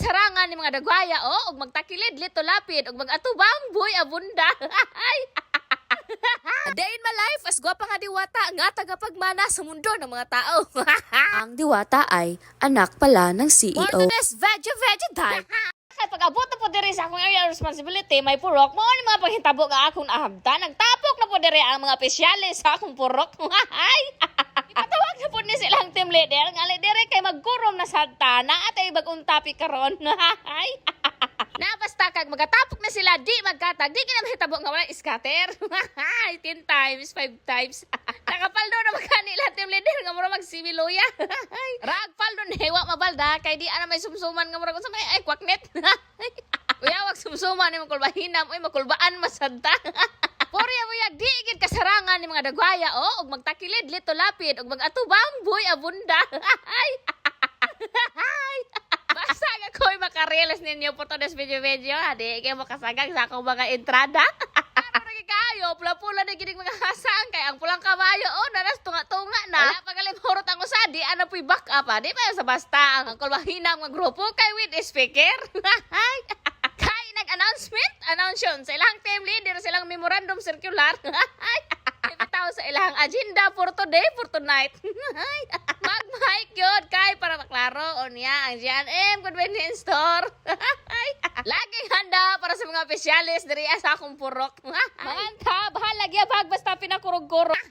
kasarangan ni mga dagwaya ug magtakilid lito lapid ug magatubang buhay abunda. A day in my life as gwapa nga diwata nga tagapagmana sa mundo ng mga tao. Ang diwata ay anak pala ng CEO. For today's veggie time. Kaya pag-abot na po diri sa akong area of responsibility, may purok mo ni mga paghitabo nga akong nahabda. Nagtapok na po diri ang mga opisyalis sa akong purok. Ay! Ipatawag na po ni silang team leader. Nga diri kay magkurom na sa tana at ay bagong topic karon. Ay! Basta kag magatapok na sila, di magkatag, di kinamahitabo nga wala scatter. 10 times, 5 times. Nakapaldo na magkanila team leader nga mura magsimiluya. Ragpaldo na hewa mabalda kay di ana may sumsuman nga mura sa may ay kwaknet. Uyawag sumsuman ni makulbahinam, uy makulbaan masanta. Porya mo yag di gid kasarangan ni mga dagwaya ug magtakilid lito lapid ug magatubang buhay abunda. Ay! Basta nga ko'y makarealize ninyo po to this video. Di kayo makasagag sa akong mga entrada. Ano naging kayo? Pula-pula na ginig mga hasang. Kaya ang pulang kabayo, nanas tunga-tunga na. Wala pagalimurot ang usadi. Ano po'y back up, di pa sa basta. Ang kulbahinang mga grupo kay with speaker. Kay nag-announcement sa ilang team leader, silang memorandum circular. Ipitaw sa ilang agenda for today, for tonight. Mag-mic yun, kay para maklaro. O niya, ang G&M Convenience Store. Laging handa para sa mga opisyalis diri sa akong purok. Manganta, bahalag yabag basta pinakurog-kurog.